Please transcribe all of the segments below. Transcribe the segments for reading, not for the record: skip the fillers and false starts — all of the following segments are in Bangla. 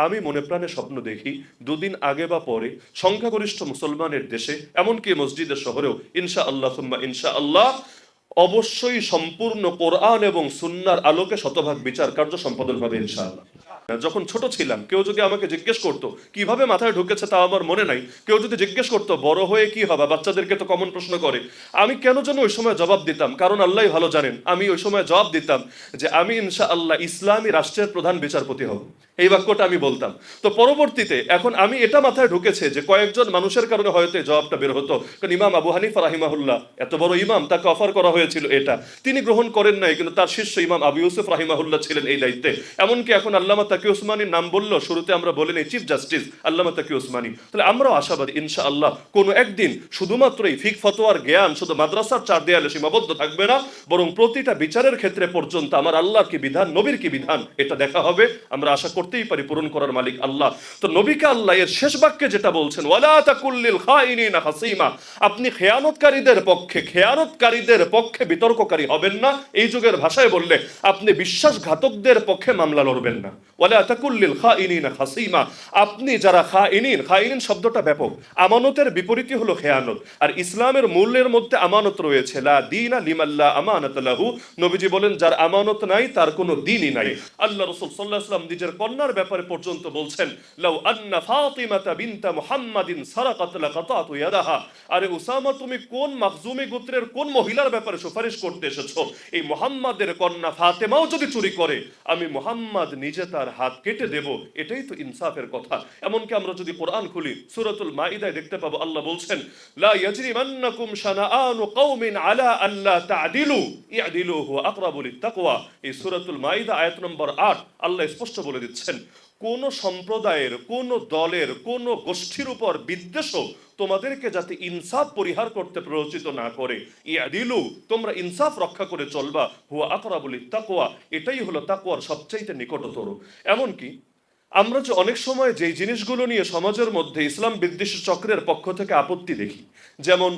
আমি মনে প্রাণে স্বপ্ন দেখি দুদিন আগে বা পরে সংখ্যাগরিষ্ঠ মুসলমানের দেশে, এমনকি মসজিদের শহরেও ইনশা আল্লাহ সুম্মা ইনশা আল্লাহ অবশ্যই সম্পূর্ণ কোরআন এবং সুন্নাহর আলোকে শতভাগ বিচার কার্য সম্পাদন হবে ইনশাআল্লাহ। যখন ছোট ছিলাম কেউ যদি আমাকে জিজ্ঞেস করতো কিভাবে মাথায় ঢুকেছে তা আমার মনে নাই, কেউ যদি জিজ্ঞেস করতো বড় হয়ে কি হবে, বাচ্চাদেরকে তো কমন প্রশ্ন করে, আমি কেন যেন ওই সময় জবাব দিতাম, কারণ আল্লাহ ভালো জানেন, আমি ওই সময় জবাব দিতাম যে আমি ইনশাআল্লাহ ইসলামী রাষ্ট্রের প্রধান বিচারপতি হব। এই বাক্যটা আমি বলতাম। তো পরবর্তীতে এখন আমি এটা মাথায় ঢুকেছে যে কয়েকজন মানুষের কারণে হয়তো এই জবাবটা বের হতো, কারণ ইমাম আবু হানিফা রাহিমাহুল্লাহ এত বড় ইমাম, তাকে অফার করা হয়েছিল এটা, তিনি গ্রহণ করেন নাই, কিন্তু তার শিষ্য ইমাম আবু ইউসুফ রাহিমাহুল্লাহ ছিলেন এই দায়িত্বে। এমনকি এখন আল্লামা তাকি উসমানীর নাম বললো, শুরুতে আমরা বলি নাই চিফ জাস্টিস আল্লামা তাকি উসমানী। তাহলে আমরাও আশাবাদী ইনশাআল্লাহ কোনো একদিন শুধুমাত্র এই ফিক ফতোয়ার জ্ঞান শুধু মাদ্রাসার চার দেয়ালে সীমাবদ্ধ থাকবে না, বরং প্রতিটা বিচারের ক্ষেত্রে পর্যন্ত আমার আল্লাহর কি বিধান, নবীর কি বিধান, এটা দেখা হবে। আমরা আশা করতেই পারি পূরণ করার মালিক আল্লাহ। তো নবীকে আল্লাহ এর শেষ বাক্যে যেটা বলছেন, ওয়ালা তাকুল্লিল খাইনিনা হাসিমা, আপনি খেয়ানতকারীদের পক্ষে বিতর্ককারী হবেন না। এই যুগের ভাষায় বললে আপনি বিশ্বাসঘাতকদের পক্ষে মামলা লড়বেন না। ওয়ালা তাকুল্লিল খাইনিনা হাসিমা, আপনি যারা খাইনিন শব্দটা ব্যাপক, আমানতের বিপরীতই হলো খেয়ানত, আর ইসলামের মূল্যের মধ্যে আমানত রয়েছে, লা দীনা লিমাল্লা আমানাত লাহু, নবীজি বলেন যার আমানত নাই তার কোনো দ্বীনই নাই। আল্লাহ রাসূল সাল্লাল্লাহু আলাইহি ওয়াসাল্লাম নিজের কন্যার ব্যাপারে পর্যন্ত বলছেন, লাউ আন্না ফাতিমাতা বিনতা মুহাম্মাদিন সারাকাত লাকাতাতু ইয়াদাহা, আরে উসামা তুমি কোন মাখজুমি গোত্রের কোন মহিলার ব্যাপারে সুপারিশ করতে এসেছো? এই মুহাম্মাদের কন্যা ফাতেমাও যদি চুরি করে আমি মুহাম্মদ নিজে তার হাত কেটে দেব। এটাই তো ইনসাফের কথা। এমনকি আমরা যদি কোরআন খুলি সূরাতুল মাইদায় দেখতে পাবো আল্লাহ বলছেন, লা ইয়াজরিমান্নাকুম শানাআনু কওমিন আলা আল্লা তা'দিলু ই'দিলু হুয়া আকরাবু লিত্তাকওয়া। এই সূরাতুল মাইদা আয়াত নম্বর 8 আল্লাহ স্পষ্ট বলে দিচ্ছেন, কোন সম্প্রদায়ের, কোন দলের, কোন গোষ্ঠীর উপর বিদ্বেষও তোমাদেরকে যাতে ইনসাফ পরিহার করতে প্ররোচিত না করে, ইয়াদিলু তোমরা ইনসাফ রক্ষা করে চলবা, হুয়া আকরাবু লিত্তাকওয়া এটাই হলো তাকওয়ার সবচাইতে নিকটতর। এমনকি আমরা যে অনেক সময় যেই জিনিসগুলো নিয়ে সমাজের মধ্যে ইসলাম বিদ্বেষী চক্রের পক্ষ থেকে আপত্তি দেখি, যেমন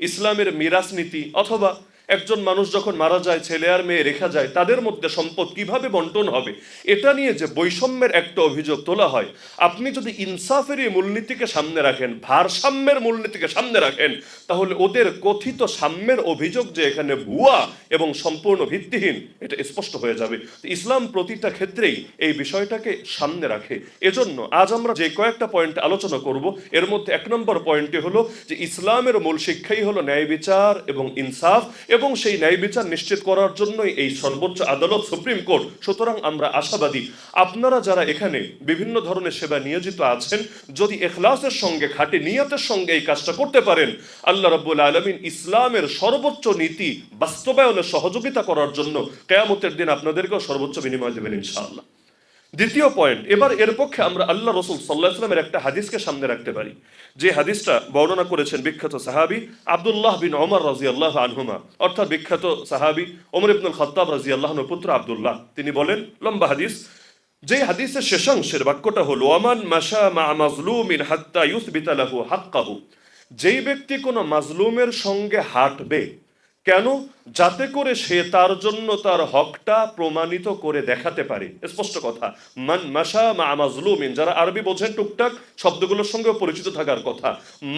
ইসলামের মিরাস নীতি, অথবা একজন মানুষ যখন মারা যায় ছেলে আর মেয়ে রেখা যায় তাদের মধ্যে সম্পদ কিভাবে বন্টন হবে, এটা নিয়ে যে বৈষম্যের একটা অভিযোগ তোলা হয়, আপনি যদি ইনসাফের এই মূলনীতিকে সামনে রাখেন, ভারসাম্যের মূলনীতিকে সামনে রাখেন, তাহলে ওদের কথিত সাম্যের অভিযোগ যে এখানে ভুয়া এবং সম্পূর্ণ ভিত্তিহীন এটা স্পষ্ট হয়ে যাবে। ইসলাম প্রতিটা ক্ষেত্রেই এই বিষয়টাকে সামনে রাখে। এজন্য আজ আমরা যে কয়েকটা পয়েন্ট আলোচনা করব, এর মধ্যে 1 নম্বর পয়েন্টটি হলো যে ইসলামের মূল শিক্ষাই হলো ন্যায় বিচার এবং ইনসাফ, এবং সেই ন্যায় বিচার নিশ্চিত করার জন্যই এই সর্বোচ্চ আদালত সুপ্রিম কোর্ট। সুতরাং আমরা আশাবাদী আপনারা যারা এখানে বিভিন্ন ধরনের সেবা নিয়োজিত আছেন, যদি ইখলাসের সঙ্গে, খাঁটি নিয়তের সঙ্গে এই কাজটা করতে পারেন, আল্লাহ রাব্বুল আলামিন ইসলামের সর্বোচ্চ নীতি বাস্তবায়নে সহযোগিতা করার জন্য কিয়ামতের দিন আপনাদেরকেও সর্বোচ্চ বিনিময় দেবেন ইনশাআল্লাহ। দ্বিতীয় পয়েন্ট, এবার এর পক্ষে আমরা আল্লাহ রাসূল সাল্লাল্লাহু আলাইহি ওয়াসাল্লামের একটা হাদিসকে সামনে রাখতে পারি, যে হাদিসটা বর্ণনা করেছেন বিখ্যাত সাহাবী আব্দুল্লাহ বিন ওমর রাদিয়াল্লাহু আনহুমা, অর্থাৎ বিখ্যাত সাহাবী ওমর ইবনুল খাত্তাব রাদিয়াল্লাহু আনহুর পুত্র আব্দুল্লাহ। তিনি বলেন, লম্বা হাদিস, যে হাদিসের শেষাংশের বাক্যটা হলো ওয়ামান মাশা মা মাজলুমিন হাত্তা ইউসবিতা লাহু হাক্কাহু, যেই ব্যক্তি কোনো মাজলুমের সঙ্গে হাঁটবে, কেন? যাতে করে সে তার জন্য তার হকটা প্রমাণিত করে দেখাতে পারে। স্পষ্ট কথা, মান মাশা মা মাজলুমিন, যারা আরবি বোঝেন টুকটাক শব্দগুলোর সঙ্গে পরিচিত থাকার কথা।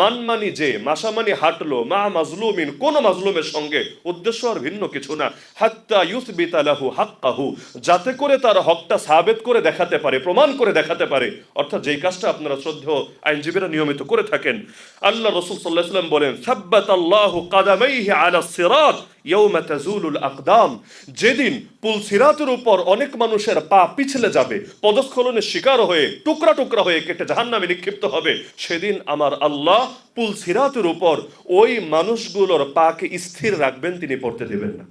মান মানি যে, মাশা মানি হাঁটলো, মা মাজলুমিন কোন মাজলুমের সঙ্গে, উদ্দেশ্য আর ভিন্ন কিছু না, হাত্তা ইউসবিতা লাহু হাক্কাহু, যাতে করে তার হকটা সাবেত করে দেখাতে পারে, প্রমাণ করে দেখাতে পারে। অর্থাৎ যেই কাজটা আপনারা শ্রদ্ধেয় আইনজীবীরা নিয়মিত করে থাকেন। আল্লাহ রাসূল সাল্লাল্লাহু আলাইহি ওয়াসাল্লাম বলেন, সাব্বাতাল্লাহু কাদামাইহি আলা সিরাত ইয়াউমা তাজুলুল আকদাম, যেদিন পুল সিরাতের উপর অনেক মানুষের পা পিছলে যাবে, পদস্খলনের শিকার হয়ে টুকরা টুকরা হয়ে কেটে জাহান্নামে নিক্ষিপ্ত হবে, সেদিন আমার আল্লাহ পুল সিরাতের উপর ওই মানুষগুলোর পাকে স্থির রাখবেন, তিনি পড়তে দেবেন না।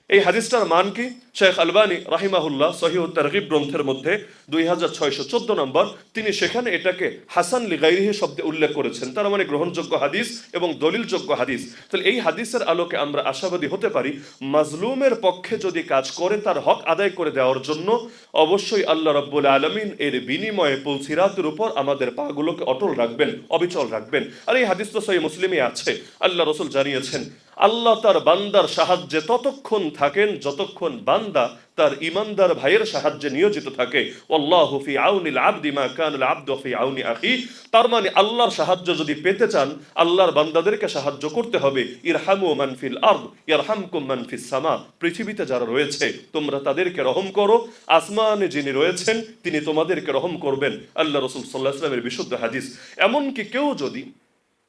এই হাদিসটার মান কি? শেখ আলবানী রাহিমাহুল্লাহ সহিহ তারগিব গ্রন্থের মধ্যে 2614 নম্বর, তিনি সেখানে এটাকে হাসান লিগাইরিহি শব্দে উল্লেখ করেছেন, তার মানে গ্রহণযোগ্য হাদিস এবং দলিলযোগ্য হাদিস। তাহলে এই হাদিসের আলোকে আমরা আশাবাদী হতে পারি, মাজলুমের পক্ষে যদি কাজ করে তার হক আদায় করে দেওয়ার জন্য অবশ্যই আল্লাহ রাব্বুল আলামিন এর বিনিময়ে পুলসিরাতের উপর আমাদের পাগুলোকে অটল রাখবেন, অবিচল রাখবেন। আর এই হাদিস তো সহিহ মুসলিমে আছে। আল্লাহ রাসূল জানিয়েছেন, আল্লাহ তার বান্দার সাহায্যে ততক্ষণ থাকেন যতক্ষণ বান্দা তার ইমানদার ভাইয়ের সাহায্যে নিয়োজিত থাকে। আল্লাহু ফি আউনিল আবদি মা কানাল আবদু ফি আউনি আখি। তার মানে আল্লাহর সাহায্য যদি পেতে চান, আল্লাহর বান্দাদেরকে সাহায্য করতে হবে। ইরহামু মান ফিল আরদ ইয়ারহামকুম মান ফিস সামা। পৃথিবীতে যারা রয়েছে তোমরা তাদেরকে রহম করো, আসমানে যিনি রয়েছেন তিনি তোমাদেরকে রহম করবেন। আল্লাহ রাসূল সাল্লাল্লাহু আলাইহি ওয়াসাল্লামের বিশুদ্ধ হাদিস। এমনকি কেউ যদি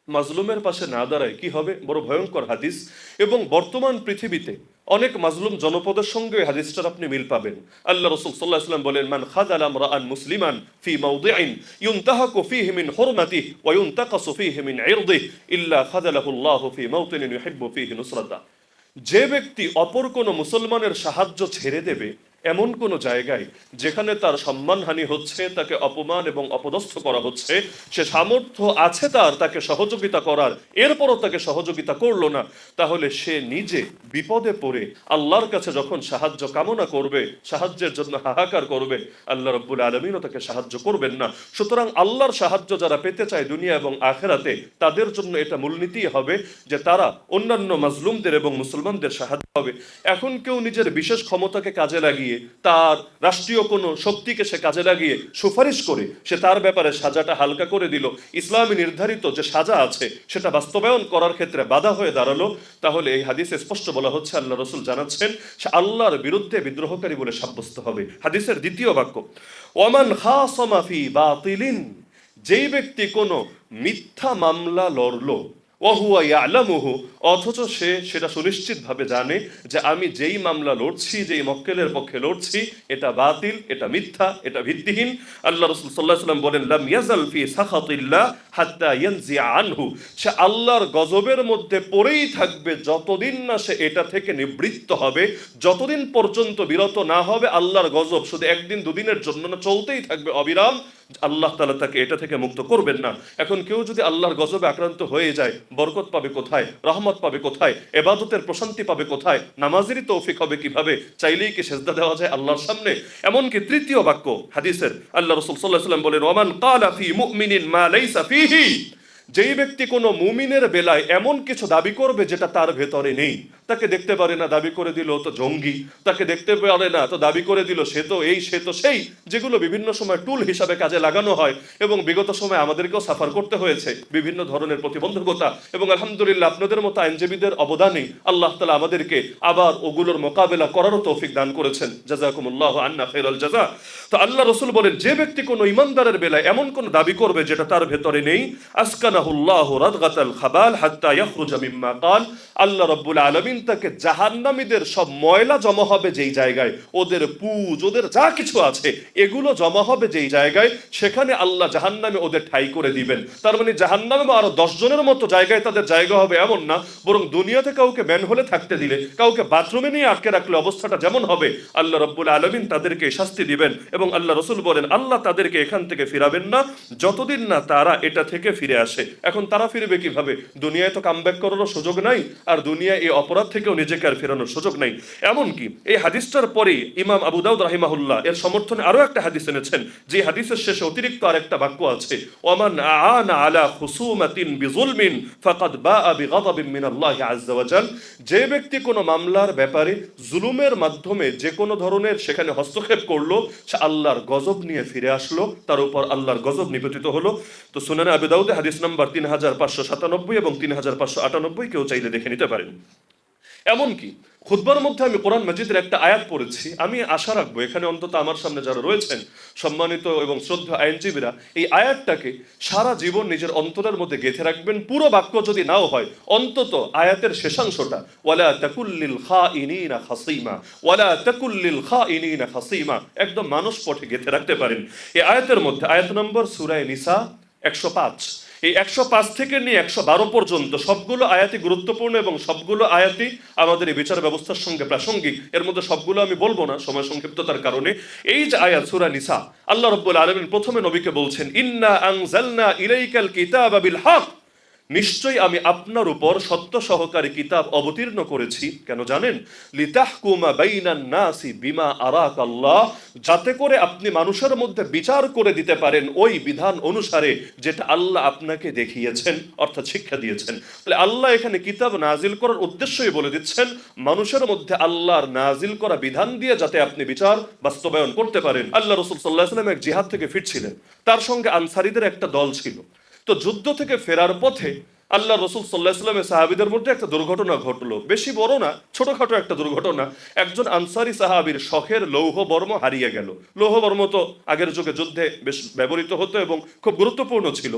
মাজলুমের পাশে না দাঁড়ায় কি হবে? বড় ভয়ঙ্কর হাদিস। এবং বর্তমান পৃথিবীতে অনেক মাজলুম জনপদের সঙ্গে এই হাদিসটার আপনি মিল পাবেন। আল্লাহ রাসূল সাল্লাল্লাহু আলাইহি ওয়াসাল্লাম বলেন, মান খাযালা আমরাআন মুসলিমান ফি মাওদিইন ইউনতাহাকু ফীহি মিন হুরমাতিহি ওয়া ইউনতাকাসু ফীহি মিন ইরদিহি ইল্লা খাযালাহু আল্লাহু ফি মাওতিনিন ইউহিব্বু ফীহি নুসরাতা। যে ব্যক্তি অপর কোনো মুসলমানের সাহায্য ছেড়ে দেবে এমন কোন জায়গায় যেখানে তার সম্মানহানি হচ্ছে, তাকে অপমান এবং অপদস্থ করা হচ্ছে, সে সামর্থ্য আছে তাকে সহযোগিতা করার, এরপরও তাকে সহযোগিতা করলো না, তাহলে সে নিজে বিপদে পড়ে আল্লাহর কাছে যখন সাহায্য কামনা করবে, সাহায্যের জন্য হাহাকার করবে, আল্লাহ রাব্বুল আলামিনও তাকে সাহায্য করবেন না। সুতরাং আল্লাহর সাহায্য যারা পেতে চায় দুনিয়া এবং আখিরাতে, তাদের জন্য এটা মূলনীতি হবে যে তারা অন্যান্য মাজলুমদের এবং মুসলমানদের সাহায্য হবে। এখন কেউ নিজের বিশেষ ক্ষমতাকে কাজে লাগিয়ে, তার রাষ্ট্রীয় কোনো শক্তিকে সে কাজে লাগিয়ে সুপারিশ করে সে তার ব্যাপারে সাজাটা হালকা করে দিল, ইসলামে নির্ধারিত যে সাজা আছে সেটা বাস্তবায়ন করার ক্ষেত্রে বাধা হয়ে দাঁড়ালো, তাহলে এই হাদিসে স্পষ্ট বলা হচ্ছে, আল্লাহ রাসূল জানাচ্ছেন, সে আল্লাহর বিরুদ্ধে বিদ্রোহকারী বলে সাব্যস্ত হবে। হাদিসের দ্বিতীয় বাক্য, ওয়ামান খাসামা ফি বাতিলিন, যেই ব্যক্তি কোনো মিথ্যা মামলা লড়লো, ওয়াহুয়া ইয়ালামুহু, অথচ সে সেটা সুনিশ্চিতভাবে জানে যে আমি যেই মামলা লড়ছি, যেই মক্কেলের পক্ষে লড়ছি, এটা বাতিল, এটা মিথ্যা, এটা ভিত্তিহীন। আল্লাহ রাসূল সাল্লাল্লাহু আলাইহি ওয়াসাল্লাম বলেন, লাম ইয়াজাল ফি সাখাতিল্লাহ হাত্তা ইয়ানজিআ আনহু, সে আল্লাহর গজবের মধ্যে পড়েই থাকবে যতদিন না সে এটা থেকে নিবৃত্ত হবে, যতদিন পর্যন্ত বিরত না হবে। আল্লাহর গজব শুধু একদিন দুদিনের জন্য না, চলতেই থাকবে অবিরাম। আল্লাহ তাআলা তাকে এটা থেকে মুক্ত করবেন না। এখন কেউ যদি আল্লাহর গজবে আক্রান্ত হয়ে যায়, বরকত পাবে কোথায়? রহমত পাবে কোথায়? ইবাদতের প্রশান্তি পাবে কোথায়? নামাজেরই তৌফিক হবে কিভাবে? চাইলেই কি সেজদা দেওয়া যায় আল্লাহর সামনে? এমনকি তৃতীয় বাক্য হাদিসের, আল্লাহ রাসূল সাল্লাল্লাহু আলাইহি ওয়াসাল্লাম বলেন, ওয়ামান ক্বালা ফি মুমিনিন মা লাইসা ফীহি, যেই ব্যক্তি কোনো মুমিনের বেলায় এমন কিছু দাবি করবে যেটা তার ভেতরে নেই, তাকে দেখতে পারে না দাবি করে দিল তো জঙ্গি, তাকে দেখতে পারে না তো দাবি করে দিল সে তো এই সে তো সেই, যেগুলো বিভিন্ন সময় টুল হিসাবে কাজে লাগানো হয় এবং বিগত সময় আমাদেরকেও সাফার করতে হয়েছে বিভিন্ন ধরনের প্রতিবন্ধকতা। এবং আলহামদুলিল্লাহ আপনাদের মতো আইনজীবীদের অবদানে আল্লাহ তাআলা আমাদেরকে আবার ওগুলোর মোকাবেলা করারও তৌফিক দান করেছেন। জাযাকুমুল্লাহু আন্না খায়রাল জাযা। তো আল্লাহ রাসূল বলেন, যে ব্যক্তি কোনো ইমানদারের বেলায় এমন কোন দাবি করবে যেটা তার ভেতরে নেই, আসকানাহুল্লাহু রাদগাতাল খাবাল হাত্তা ইয়াখরুজা মিম্মা ক্বাল, আল্লাহ রাব্বুল আলামিন তাকে জাহান্নামীদের সব ময়লা জমা হবে যেই জায়গায়, ওদের পুজ, ওদের যা কিছু আছে এগুলো জমা হবে যেই জায়গায়, সেখানে আল্লাহ জাহান্নামে ওদের ঠাই করে দিবেন। তার মানে জাহান্নামে আরো 10 জনের মতো জায়গায় তাদের জায়গা হবে এমন না, বরং দুনিয়াতে কাউকে ম্যান হলে থাকতে দিলে, কাউকে বাথরুমে নিয়ে আটকে রাখলে অবস্থাটা যেমন হবে, আল্লাহ রাব্বুল আলামিন তাদেরকে শাস্তি দিবেন। এবং আল্লাহ রাসূল বলেন, আল্লাহ তাদেরকে এখান থেকে ফিরাবেন না যতদিন না তারা এটা থেকে ফিরে আসে। এখন তারা ফিরবে কিভাবে? দুনিয়ায় তো কামব্যাক করারও সুযোগ নাই, আর দুনিয়ায় এই অপরাধ থেকেও নিজেকে আর ফেরানোর সুযোগ নাই। এমনকি এই হাদিসটার পরে ইমাম আবু দাউদ রাহিমাহুল্লাহ এর সমর্থনে আরো একটা হাদিস এনেছেন, যে হাদিসের শেষে অতিরিক্ত আরেকটা বাক্য আছে, ওয়ামান আ'আনা আলা খুসুমাতিন বিযুলমিন ফাকাদ বাআ বিগাদাবিন মিনাল্লাহি আযজা ওয়া জাল, যে ব্যক্তি কোনো মামলার ব্যাপারে জুলুমের মাধ্যমে যে কোনো ধরনের সেখানে হস্তক্ষেপ করলো, সে আল্লাহর গজব নিয়ে ফিরে আসলো, তার উপর আল্লাহর গজব নিপতিত হলো। তো সুনানে আবু দাউদে হাদিস নাম্বার 3597 এবং 3598, কেউ চাইলে দেখে নিতে পারেন। এমনকি খুতবার মধ্যে আমি কোরআন মাজিদের একটা আয়াত পড়েছি, আমি আশা রাখবো এখানে অন্তত আমার সামনে যারা রয়েছেন সম্মানিত এবং শ্রদ্ধা আইনজীবীরা, এই আয়াতটাকে সারা জীবন নিজের অন্তরের মধ্যে গেঁথে রাখবেন। পুরো বাক্য যদি নাও হয়, অন্তত আয়াতের শেষাংশটা, ওয়ালা তাকুল্লিল খাইনিনা খাসিমা, ওয়ালা তাকুল্লিল খাইনিনা খাসিমা, একদম মানুষ পথে গেঁথে রাখতে পারেন। এই আয়াতের মধ্যে আয়াত নম্বর সূরা নিসা 105, এই 105 থেকে নিয়ে 112 পর্যন্ত সবগুলো আয়াতই গুরুত্বপূর্ণ এবং সবগুলো আয়াতই আমাদের এই বিচার ব্যবস্থার সঙ্গে প্রাসঙ্গিক। এর মধ্যে সবগুলো আমি বলবো না সময় সংক্ষিপ্ততার কারণে। এই যে আয়াত সূরা নিসা, আল্লাহ রাব্বুল আলামিন প্রথমে নবীকে বলছেন, ইন্না আনজালনা ইলাইকাল কিতাবা বিল হক, নিশ্চয়ই আমি আপনার উপর সত্য সহকারী কিতাব অবতীর্ণ করেছি, কেন জানেন? লিতাহকুমা বাইনান নাসি বিমা আরাকাল্লাহ, যাতে করে আপনি মানুষের মধ্যে বিচার করে দিতে পারেন ওই বিধান অনুসারে যেটা আল্লাহ আপনাকে দেখিয়েছেন, অর্থাৎ শিক্ষা দিয়েছেন। তাহলে আল্লাহ এখানে কিতাব নাজিল করার উদ্দেশ্যই বলে দিচ্ছেন মানুষের মধ্যে আল্লাহর নাজিল করা বিধান দিয়ে যাতে আপনি বিচার বাস্তবায়ন করতে পারেন। আল্লাহ রাসূল সাল্লাল্লাহু আলাইহি ওয়াসাল্লাম এক জিহাদ থেকে ফিরছিলেন, তার সঙ্গে আনসারীদের একটা দল ছিল। তো যুদ্ধ থেকে ফেরার পথে আল্লাহ রসুল সাল্লাহ ইসলামের সাহাবিদের মধ্যে একটা দুর্ঘটনা ঘটলো, বেশি বড় না, ছোটখাটো একটা দুর্ঘটনা। একজন আনসারি সাহাবীর শখের লৌহ বর্ম হারিয়ে গেল। লৌহ বর্ম তো আগের যুগে যুদ্ধে বেশ ব্যবহৃত হতো এবং খুব গুরুত্বপূর্ণ ছিল।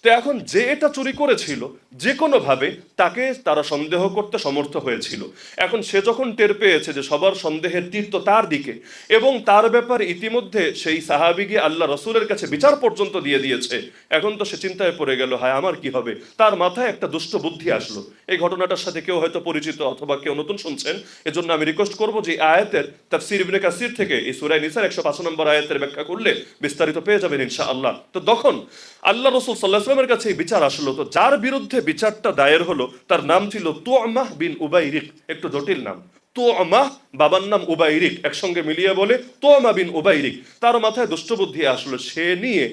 তো এখন যে এটা চুরি করেছিল যে কোনোভাবে তাকে তারা সন্দেহ করতে সমর্থ হয়েছিল। এখন সে যখন টের পেয়েছে যে সবার সন্দেহের তীর তো তার দিকে এবং তার ব্যাপারে ইতিমধ্যে সেই সাহাবী গিয়ে আল্লাহ রসুলের কাছে বিচার পর্যন্ত দিয়ে দিয়েছে, এখন তো সে চিন্তায় পড়ে গেল, হায় আমার কি হবে। তার মাথায় একটা দুষ্ট বুদ্ধি আসলো। এই ঘটনাটার সাথে কেউ হয়তো পরিচিত অথবা কেউ নতুন শুনছেন, এজন্য আমি রিকোয়েস্ট করব যে আয়াতের তাফসীর ইবনে কাসির থেকে এই সূরা নিসার 105 নম্বর আয়াতের ব্যাখ্যা করলে বিস্তারিত পেয়ে যাবেন ইনশাআল্লাহ। তো তখন আল্লাহ রাসূল সাল্লাল্লাহু আলাইহি ওয়াসাল্লামের কাছে এই বিচার আসলো। তো যার বিরুদ্ধে বিচারটা দায়ের হলো তার নাম ছিল তুআমাহ বিন উবাইরিক, একটু জটিল নাম। তুআমাহ, বাবার নাম উবাইরিক, একসঙ্গে মিলিয়ে বলে তুআমা বিন উবাইরিক। তার মাথায় দুষ্ট বুদ্ধি আসলো, সে নিয়ে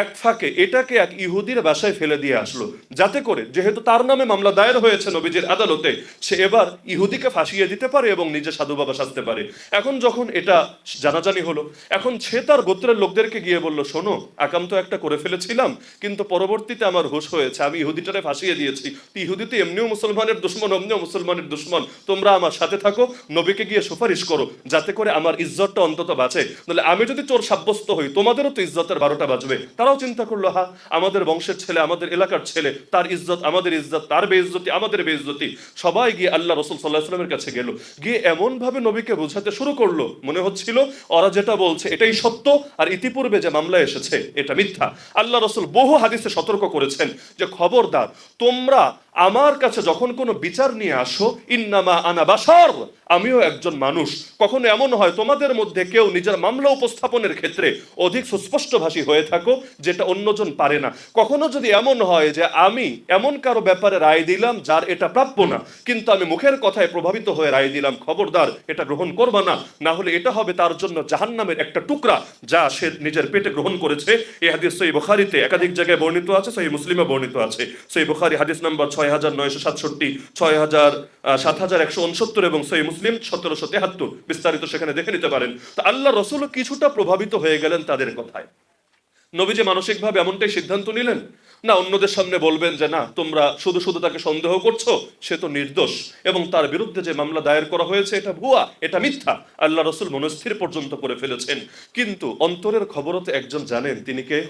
এক ফাঁকে এটাকে এক ইহুদির বাসায় ফেলে দিয়ে আসলো, যাতে করে যেহেতু তার নামে মামলা দায়ের হয়েছে নবীজির আদালতে, সে এবার ইহুদিকে ফাঁসিয়ে দিতে পারে এবং নিজে সাধু বাবা সাজতে পারে। এখন যখন এটা জানাজানি হলো, এখন সে তার গোত্রের লোকদেরকে গিয়ে বলল, শোনো, আকাম তো একটা করে ফেলেছিলাম, কিন্তু পরবর্তীতে আমার হুঁশ হয়েছে, আমি ইহুদিটারে ফাঁসিয়ে দিয়েছি। ইহুদি তো এমনিও মুসলমানের দুশ্মন, অমনিও মুসলমানের দুশ্মন, তোমরা আমার সাথে থাকো, নবীকে গিয়ে সুপারিশ করো যাতে করে আমার ইজ্জতটা অন্তত বাঁচে, নাহলে আমি যদি চোর সাব্যস্ত হই তোমাদেরও তো ইজ্জতের 12টা বাজবে। তারাও চিন্তা করলো, হ্যাঁ, আমাদের বংশের ছেলে, আমাদের এলাকার ছেলে, তার ইজ্জত আমাদের ইজ্জত, তার বেইজ্জতি আমাদের বেইজ্জতি। সবাই গিয়ে আল্লাহ রাসূল সাল্লাল্লাহু আলাইহি ওয়াসাল্লামের কাছে গেল, গিয়ে এমন ভাবে নবীকে বোঝাতে শুরু করলো মনে হচ্ছিল ওরা যেটা বলছে এটাই সত্য আর ইতিপূর্বে যে মামলা এসেছে এটা মিথ্যা। আল্লাহ রাসূল বহু হাদিসে সতর্ক করেছেন যে খবরদার, তোমরা আমার কাছে যখন কোনো বিচার নিয়ে আসো, ইন্নামা আনা বাশার, আমিও একজন মানুষ। কখনো এমন হয় তোমাদের মধ্যে কেউ নিজের মামলা উপস্থাপনের ক্ষেত্রে অধিক সুস্পষ্টভাষী হয়ে থাকো যেটা অন্যজন পারে না। কখনো যদি এমন হয় যে আমি এমন কারো ব্যাপারে রায় দিলাম যার এটা প্রাপ্য না, কিন্তু আমি মুখের কথায় প্রভাবিত হয়ে রায় দিলাম, খবরদার এটা গ্রহণ করবা না, না হলে এটা হবে তার জন্য জাহান্নামের একটা টুকরা যা সে নিজের পেটে গ্রহণ করেছে। এই হাদিস সহিহ বুখারীতে একাধিক জায়গায় বর্ণিত আছে, সহিহ মুসলিমে বর্ণিত আছে। সহিহ বুখারী হাদিস নাম্বার 6967, 7169 এবং সহিহ মুসলিম 1773, বিস্তারিত সেখানে দেখে নিতে পারেন। তো আল্লাহ রাসূল কিছুটা প্রভাবিত হয়ে গেলেন তাদের কথায়। নবীজি মানসিকভাবে এমনটাই সিদ্ধান্ত নিলেন, না অন্যদের সামনে বলবেন যে না তোমরা শুধু শুধু তাকে সন্দেহ করছো, সে তো নির্দোষ এবং তার বিরুদ্ধে যে মামলা দায়ের করা হয়েছে এটা ভুয়া, এটা মিথ্যা। আল্লাহ রাসূল মনস্থির পর্যন্ত করে ফেলেছেন, কিন্তু অন্তরের খবরও তো একজন জানেন, তিনি কে?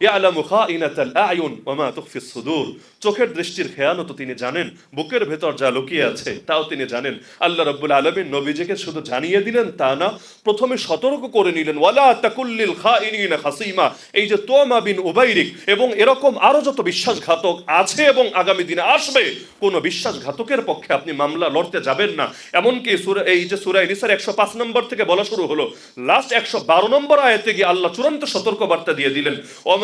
ইয়ালামু খাইনাতাল আয়ুন ওয়া মা তুখফিস সুদূর, চোখের দৃষ্টির খেয়ানত তিনি জানেন, বুকের ভেতর যা লুকিয়ে আছে তাও তিনি জানেন। আল্লাহ রাব্বুল আলামিন নবীজিকে শুধু জানিয়ে দিলেন তা না, প্রথমে সতর্ক করে নিলেন, ওয়ালা তাকুল্লিল খাইনিনা খাসিমা। এই যে তুআমা বিন উবাইরিক এবং এরকম আরো যত বিশ্বাসঘাতক আছে এবং আগামী দিনে আসবে, কোন বিশ্বাসঘাতকের পক্ষে আপনি মামলা লড়তে যাবেন না। এমনকি এই যে সূরা নিসার 105 নম্বর থেকে বলা শুরু হলো, লাস্ট 112 নম্বর আয়াতে গিয়ে আল্লাহ চূড়ান্ত সতর্ক বার্তা দিয়ে দিলেন,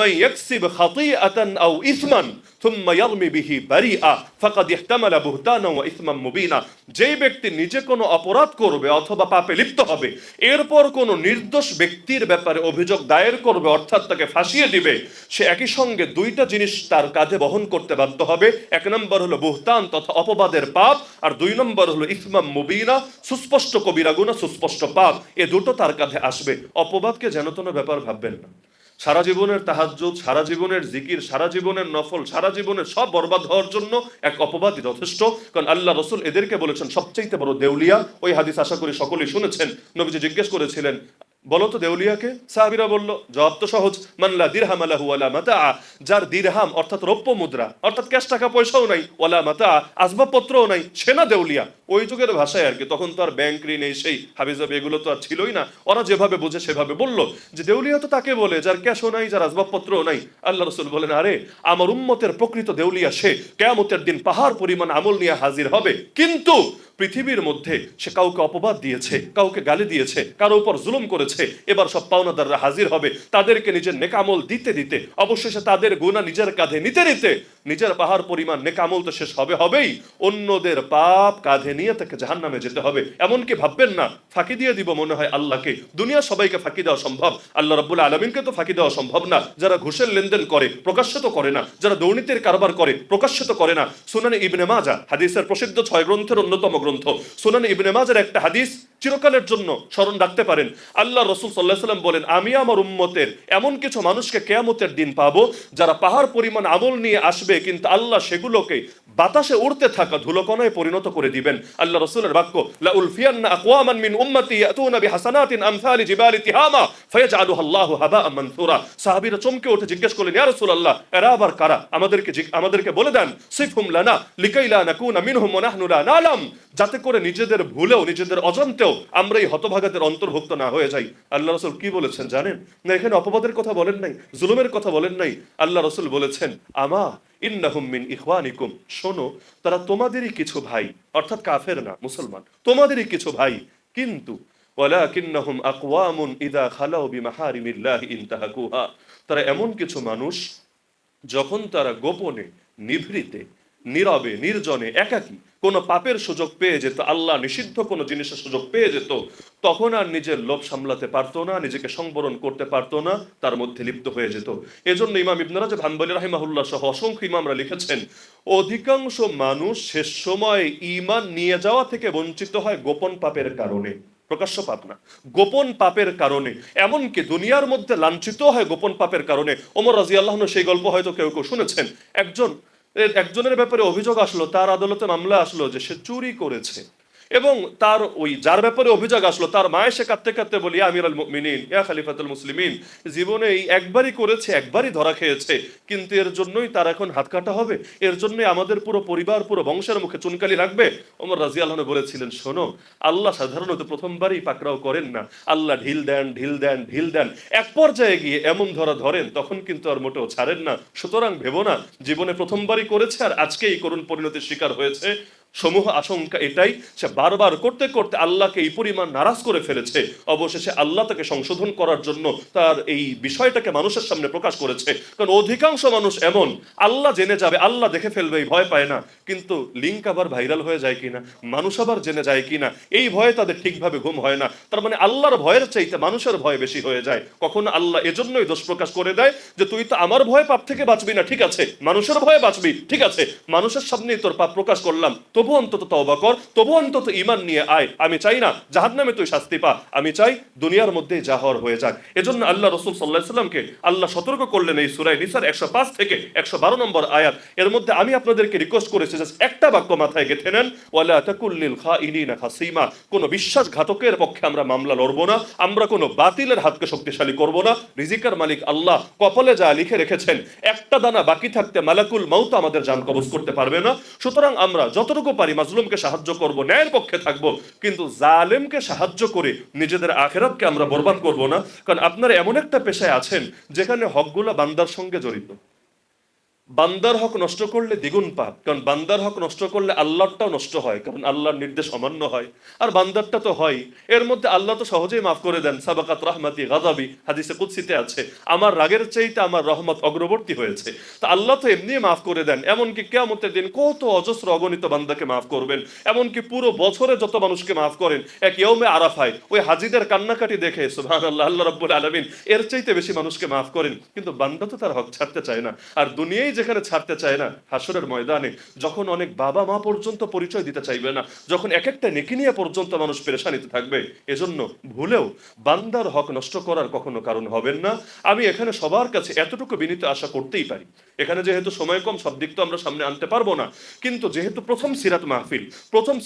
ইয়াকসিব খাতিআতান আও ইসমান থুম্মা ইয়ারমি বিহি বারিআ ফাকাদ ইহতামালা বুহতানা ওয়া ইসমান মুবিনা। যেই ব্যক্তি নিজে কোনো অপরাধ করবে অথবা পাপে লিপ্ত হবে, এরপর কোনো নির্দোষ ব্যক্তির ব্যাপারে অভিযোগ দায়ের করবে, অর্থাৎ তাকে ফাঁসিয়ে দিবে, সে একই সঙ্গে দুইটা জিনিস তার কাঁধে বহন করতে বাধ্য হবে। এক নম্বর হলো বুহতান তথা অপবাদের পাপ, আর 2 নম্বর হলো ইসমাম মুবিনা, সুস্পষ্ট কবিরা গুনাহ, সুস্পষ্ট পাপ। এ দুটো তার কাঁধে আসবে। অপবাদকে যেন তেন ব্যাপার ভাববেন না। সারা জীবনের তাহাজ্জুদ, সারা জীবনের জিকির, সারা জীবনের নফল, সারা জীবনের সব বরবাদ হওয়ার জন্য এক অপবাদই যথেষ্ট। কারণ আল্লাহ রাসূল এদেরকে বলেছেন সবচেয়ে বড় দেউলিয়া। ওই হাদিস আশা করি সকলেই শুনেছেন। নবীজি জিজ্ঞেস করেছিলেন, বলো তো দেউলিয়াকে? সাহাবীরা বলল, জবাব তো সহজ, মান লা দিরহাম লাহু ওয়ালা মাতা, যার দিরহাম অর্থাৎ রৌপ্য মুদ্রা অর্থাৎ ক্যাশ টাকা পয়সাও নাই, ওয়ালা মাতা আসবাবপত্রও নাই, সে না দেউলিয়া। ওই যুগের ভাষায় আর কি, তখন তো আর ব্যাংক ঋণ এই সেই হাবিজাবি এগুলো তো আর ছিলই না। ওরা যেভাবে বুঝে সেভাবে বলল যে দেউলিয়া তো তাকে বলে যার ক্যাশও নাই, যার আসবাবপত্রও নাই। আল্লাহ রাসূল বলেন, আরে আমার উম্মতের প্রকৃত দেউলিয়া সে, কিয়ামতের দিন পাহাড় পরিমাণ আমল নিয়ে হাজির হবে, কিন্তু পৃথিবীর মধ্যে সে কাউকে অপবাদ দিয়েছে, কাউকে গালি দিয়েছে, কারো উপর জুলুম করেছে, এবার সব পাওনাদাররা হাজির হবে, তাদেরকে নিজের নেকামল দিতে দিতে অবশেষে তাদের গুনাহ নিজের কাঁধে নিতে নিতে নিজের পাহাড় পরিমাণ নেকামল তো শেষ হবেই, অন্যদের পাপ কাঁধে নিয়ে তাকে জাহান্নামে যেতে হবে। এমনকি ভাববেন না ফাঁকি দিয়ে দিব মনে হয় আল্লাহকে, দুনিয়া সবাইকে ফাঁকি দেওয়া সম্ভব, আল্লাহ রাব্বুল আলামিনকে তো ফাঁকি দেওয়া সম্ভব না। যারা ঘুষের লেনদেন করে প্রকাশ্য তো করে না, যারা দুর্নীতির কারবার করে প্রকাশ্য তো করে না। সুনানে ইবনে মাজাহ হাদিসের প্রসিদ্ধ 6 গ্রন্থের অন্যতম গ্রন্থ, সুনানে ইবনে মাজার একটা হাদিস চিরকালের জন্য স্মরণ রাখতে পারেন। আল্লাহ রাসূল সাল্লাল্লাহু আলাইহি ওয়াসাল্লাম বলেন, আমি আমার উম্মতের এমন কিছু মানুষকে কিয়ামতের দিন পাবো যারা পাহাড় পরিমাণ আমল নিয়ে আসবে, কিন্তু আল্লাহ সেগুলোকে বাতাসে উড়তে থাকা ধুলোকণায় পরিণত করে দিবেন। আল্লাহ রাসূলের বাক্য, লা উলফিয়ান্না আকওয়ামান মিন উম্মতি ইয়াতুনা বিহাসানাতিন আমসালি জিবালি তিহামা ফায়াজআলুহা আল্লাহু হাবাআন মানসুরা। সাহাবীরা চমকে উঠে জিজ্ঞেস করলেন, ইয়া রাসূলুল্লাহ, এরা আবার কারা? আমাদেরকে বলে দেন, সিফহুম লানা লিকাই লা নাকুনা মিনহুম ওয়া নাহনু লা নালাম, যাতে করে নিজেদের ভুলেও নিজেদের অজান্তেও আমরা এই হতভাগাদের অন্তর্ভুক্ত না হয়ে যাই। আল্লাহ রাসূল কি বলেছেন জানেন? না এখানে অপবাদের কথা বলেন নাই, জুলুমের কথা বলেন নাই। আল্লাহ রাসূল বলেছেন, আমা ইন্নাহুম মিন ইখওয়ানিকুম, শোনো তারা তোমাদেরই কিছু ভাই, অর্থাৎ কাফের না, মুসলমান, তোমাদেরই কিছু ভাই, কিন্তু ওয়ালাকিন্নাহুম আকওয়ামুন ইযা খালাউ বিমাহারিমিল্লাহি ইনতাহাকুহা, তারা এমন কিছু মানুষ যখন তারা গোপনে, নিভৃতে, নীরবে, নির্জনে, একাকী কোনো পাপের সুযোগ পেয়ে যেত, আল্লাহ নিষিদ্ধ কোনো জিনিসের সুযোগ পেয়ে যেত, তখন আর নিজের লোভ সামলাতে পারতো না, নিজেকে সংবরণ করতে পারতো না, তার মধ্যে লিপ্ত হয়ে যেত। এজন্য ইমাম ইবনে রাজব হানবলী রাহিমাহুল্লাহ সহ অসংখ্য ইমামরা লিখেছেন, অধিকাংশ মানুষ শেষ সময় ঈমান নিয়ে যাওয়া থেকে বঞ্চিত হয় গোপন পাপের কারণে, প্রকাশ্য পাপ না, গোপন পাপের কারণে। এমনকি দুনিয়ার মধ্যে লাঞ্ছিত হয় গোপন পাপের কারণে। ওমর রাদিয়াল্লাহু আনহু সেই গল্প হয়তো কেউ কেউ শুনেছেন। একজনের ব্যাপারে অভিযোগ আসলো, তার আদালতে মামলা আসলো যে সে চুরি করেছে, এবং তার ওই যার ব্যাপারে অভিযোগ আসলো তার মা এসে কাঁদতে কাঁদতে বলি, ইয়া আমিরুল মুমিনিন, ইয়া খলিফাতুল মুসলিমিন, জীবনে এই একবারই করেছে, একবারই ধরা খেয়েছে, কিন্তু এর জন্যই তার এখন হাত কাটা হবে, এর জন্যই আমাদের পুরো পরিবার, পুরো বংশের মুখে চুনকালি লাগবে। ওমর রাদিয়াল্লাহু আনহু বলেছিলেন, শোনো, আল্লাহ সাধারণত প্রথমবারই পাকড়াও করেন না, আল্লাহ ঢিল দেন, ঢিল দেন, ঢিল দেন, এক পর্যায়ে গিয়ে এমন ধরা ধরেন তখন কিন্তু আর মোটেও ছাড়েন না। সুতরাং ভেবো না জীবনে প্রথমবারই করেছে আর আজকে এই করুণ পরিণতির শিকার হয়েছে। সমূহ আশঙ্কা এটাই, সে বারবার করতে করতে আল্লাহকে এই পরিমাণ নারাজ করে ফেলেছে, অবশেষে আল্লাহ তাকে সংশোধন করার জন্য তার এই বিষয়টাকে মানুষের সামনে প্রকাশ করেছে। কারণ অধিকাংশ মানুষ এমন, আল্লাহ জেনে যাবে, আল্লাহ দেখে ফেলবে, এই ভয় পায় না, কিন্তু লিঙ্ক আবার ভাইরাল হয়ে যায় কিনা, মানুষ আবার জেনে যায় কিনা, এই ভয়ে তাদের ঠিকভাবে ঘুম হয় না। তার মানে আল্লাহর ভয়ের চাইতে মানুষের ভয় বেশি হয়ে যায়। কখনো আল্লাহ এজন্যই দোষ প্রকাশ করে দেয় যে তুই তো আমার ভয়ে পাপ থেকে বাঁচবি না, ঠিক আছে, মানুষের ভয়ে বাঁচবি, ঠিক আছে, মানুষের সামনেই তোর পাপ প্রকাশ করলাম, তবু অন্তত তওবা কর, তবু অন্তত ঈমান নিয়ে আয়। আমি চাই না জাহান্নামে তুই শাস্তি পা, আমি চাই দুনিয়ার মধ্যে জাহর হয়ে যাক। এজন্য আল্লাহ রাসূল সাল্লাল্লাহু আলাইহি ওয়াসাল্লামকে আল্লাহ সতর্ক করলেন এই সূরা নিসার 105 থেকে 112 নম্বর আয়াত। এর মধ্যে আমি আপনাদেরকে রিকোয়েস্ট করেছি যে একটা বাক্য মাথায় গেঁথে নেন, ওয়ালা তাকুল লিল খাইনিনা খাসিমা, কোনো বিশ্বাসঘাতকের পক্ষে আমরা মামলা লড়ব না, আমরা কোনো বাতিলের হাতকে শক্তিশালী করব না। রিজিকের মালিক আল্লাহ, কপালে যা লিখে রেখেছেন একটা দানা বাকি থাকতে মালাকুল মাউত আমাদের জান কবজ করতে পারবে না। সুতরাং আমরা যতটুকু পারি মাজলুমকে সাহায্য করব, ন্যায়ের পক্ষে থাকব, কিন্তু জালেমকে সাহায্য করে নিজেদের আখিরাতকে আমরা বরবাদ করব না। কারণ আপনারা এমন একটা পেশায় আছেন যেখানে হকগুলো বান্দার সঙ্গে জড়িত, বান্দার হক নষ্ট করলে দ্বিগুণ পাপ, কারণ বান্দার হক নষ্ট করলে আল্লাহরটাও নষ্ট হয়, কারণ আল্লাহর নির্দেশ অমান্য হয়, আর বান্দারটা তো হয়। এর মধ্যে আল্লাহ তো সহজেই মাফ করে দেন, সাবাকাত রাহমাতি গাযাবি, হাদিসে কুদসিতে আছে, আমার রাগের চাইতে আমার রহমত অগ্রবর্তী হয়েছে। তা আল্লাহ তো এমনি মাফ করে দেন, এমনকি কিয়ামতের দিন কত অজস্র অগণিত বান্দাকে মাফ করবেন, এমনকি পুরো বছরে যত মানুষকে মাফ করেন, এক ইয়ৌমে আরাফায় ওই হাজিদের কান্নাকাটি দেখে সুবহানাল্লাহ, আল্লাহ রাব্বুল আলামিন এর চাইতে বেশি মানুষকে মাফ করেন। কিন্তু বান্দা তো তার হক ছাড়তে চায় না, আর দুনিয়ায় যেখানে ছাড়তে চায় না, হাসরের ময়দানে যখন অনেক বাবা মা পর্যন্ত পরিচয় দিতে চাইবে না, যখন এক একটা নেকি নিয়ে পর্যন্ত মানুষ পেরেশানিতে থাকবে, এজন্য ভুলেও বান্দার হক নষ্ট করার কখনো কারণ হবেন না। আমি এখানে সবার কাছে এতটুকু বিনীত আশা করতেই পারি, এখানে যেহেতু সময় কম সব দিক তো আমরা সামনে আনতে পারবো না, কিন্তু যেহেতু প্রথম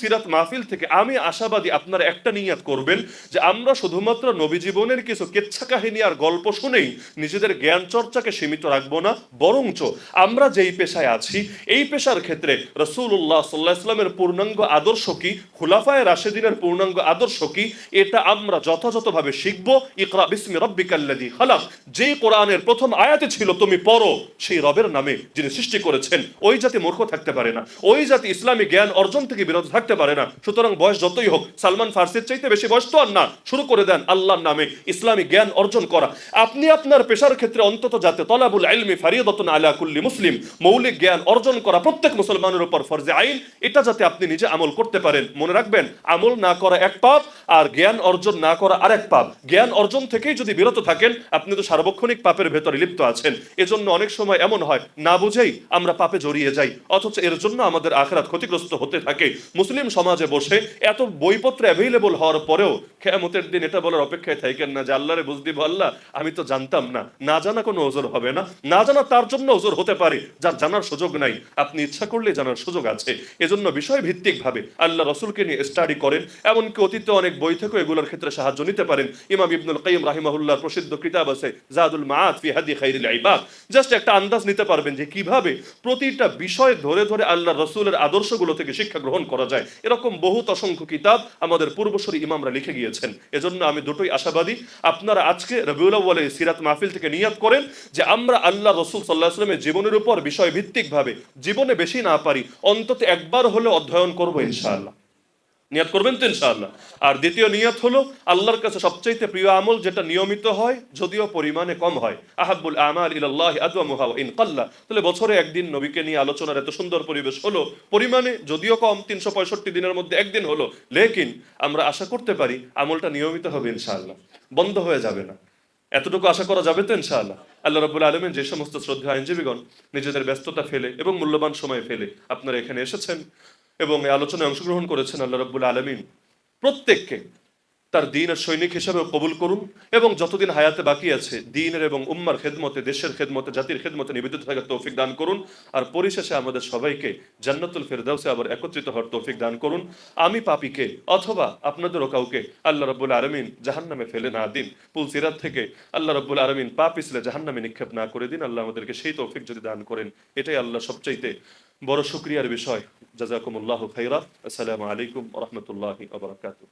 সিরাত মাহফিল থেকে আমি আশাবাদী আপনারা একটা নিয়াত করবেন যে আমরা শুধুমাত্র নবী জীবনের কিছু কেচ্ছা কাহিনী আর গল্প শুনেই নিজেদের জ্ঞান চর্চাকে সীমিত রাখবো না, বরঞ্চ আমরা যেই পেশায় আছি এই পেশার ক্ষেত্রে রাসূলুল্লাহ সাল্লাল্লাহু আলাইহি ওয়াসাল্লামের পূর্ণাঙ্গ আদর্শ কি, খুলাফায়ে রাশেদিনের পূর্ণাঙ্গ আদর্শ কি, এটা আমরা যথাযথভাবে শিখব। ইকরা বিসমি রাব্বিকাল্লাযী খালাক, যেই কোরআনের প্রথম আয়াতে ছিল তুমি পড়ো সেই রবের নামে যিনি সৃষ্টি করেছেন, ওই জাতি মূর্খ থাকতে পারে না, ওই জাতি ইসলামী জ্ঞান অর্জন থেকে বিরত থাকতে পারে না। সুতরাং বয়স যতই হোক, সালমান ফার্সির চাইতে বেশি বয়স তো আর না, শুরু করে দেন আল্লাহর নামে ইসলামী জ্ঞান অর্জন করা। আপনি আপনার পেশার ক্ষেত্রে অন্তত যাতে তলাবুল ইলমি ফারিদাতুন আলা কুল্লি মুসলিম, মৌলিক জ্ঞান অর্জন করা প্রত্যেক মুসলমানের উপর ফরজে আইন, এটা যাতে আপনি নিজে আমল করতে পারেন। মনে রাখবেন, আমল না করা এক পাপ আর জ্ঞান অর্জন না করা আরেক পাপ। জ্ঞান অর্জন থেকেই যদি বিরত থাকেন, আপনি তো সার্বক্ষণিক পাপের ভেতরে লিপ্ত আছেন। এজন্য অনেক সময় এমন হয়, না বুঝেই আমরা পাপে জড়িয়ে যাই, অথচ এর জন্য আমাদের আখিরাত ক্ষতিগ্রস্ত হতে থাকে। মুসলিম সমাজে বসে এত বইপত্র অ্যাভেলেবল হওয়ার পরেও কিয়ামতের দিন এটা বলার অপেক্ষায় থাকেন না যে আল্লাহরে বুঝ দিব, আল্লাহ আমি তো জানতাম না। না জানা কোনো ওজোর হবে না, না জানা তার জন্য ওজোর হতে পারে যার জানার সুযোগ নাই। আপনি ইচ্ছা করলে জানার সুযোগ আছে। এজন্য বিষয় ভিত্তিক ভাবে আল্লাহ রসুলকে নিয়ে স্টাডি করেন, এমনকি অতীতে অনেক বই থেকে এগুলোর ক্ষেত্রে সাহায্য নিতে পারেন। ইমাম ইবনুল কাইয়িম রাহিমাহুল্লাহর প্রসিদ্ধ কিতাব আছে জাদুল মাআদ ফি হাদি খাইরিল ইবাদ, জাস্ট একটা আন্দাজ নিতে পারবেন যে কিভাবে প্রতিটা বিষয় ধরে ধরে আল্লাহ রসুলের আদর্শগুলো থেকে শিক্ষা গ্রহণ করা যায়। এরকম বহুত অসংখ্য কিতাব আমাদের পূর্বসূরি ইমামরা লিখে গিয়েছেন। এজন্য আমি দুটোই আশাবাদী, আপনারা আজকে রবিউল আউয়ালে সিরাত মাহফিল থেকে নিয়াত করেন যে আমরা আল্লাহ রসুল সাল্লাল্লাহু আলাইহি ওয়াসাল্লামের জীবনের উপর বিষয় ভিত্তিক ভাবে, জীবনে বেশি না পারি অন্তত একবার হলে অধ্যয়ন করবো ইনশাআল্লাহ। নিয়াত করবেন তো ইনশাআল্লাহ। আর দ্বিতীয় নিয়াত হলো আল্লাহর কাছে সবচাইতে প্রিয় আমল যেটা নিয়মিত হয়, যদিও পরিমাণে কম হয়। আহাব্বুল আমাল ইলাল্লাহি আদওয়ামুহা ওয়া ইন কাল্লা। তাহলে বছরে একদিন নবীকে নিয়ে আলোচনার এত সুন্দর পরিবেশ হলো, পরিমাণে যদিও কম, 365 দিনের মধ্যে একদিন হলো, লেকিন আমরা আশা করতে পারি আমলটা নিয়মিত হবে ইনশাআল্লাহ, বন্ধ হয়ে যাবে না। এতটুকু আশা করা যাবে তো ইনশাআল্লাহ। আল্লাহ রাব্বুল আলামিন যে সমস্ত শ্রদ্ধা আইনজীবীগণ নিজেদের ব্যস্ততা ফেলে এবং মূল্যবান সময় ফেলে আপনারা এখানে এসেছেন এবং এই আলোচনায় অংশগ্রহণ করেছেন, আল্লাহ রাব্বুল আলামিন প্রত্যেককে তার দ্বীনের সৈনিক হিসেবে কবুল করুন এবং যতদিন হায়াতে বাকি আছে দ্বীনের এবং উম্মার খেদমতে, দেশের খেদমতে, জাতির খেদমতে নিবেদিত থাকার তৌফিক দান করুন। আর পরিশেষে আমাদের সবাইকে জান্নাতুল ফিরদাউসে আবার একত্রিত হওয়ার তৌফিক দান করুন। আমি পাপীকে অথবা আপনাদেরও কাউকে আল্লাহ রাব্বুল আলামিন জাহান্নামে ফেলে না দিন। পুলসিরাত থেকে আল্লাহ রাব্বুল আলামিন পাপ পিছলে জাহান্নামে নিক্ষেপ না করে দিন। আল্লাহ আমাদেরকে সেই তৌফিক যদি দান করেন, এটাই আল্লাহ সবচাইতে বড় শুকরিয়ার বিষয়। জাযাকুমুল্লাহু খাইরা। আসসালামু আলাইকুম ওয়া রাহমাতুল্লাহি ওয়া বারাকাতুহু।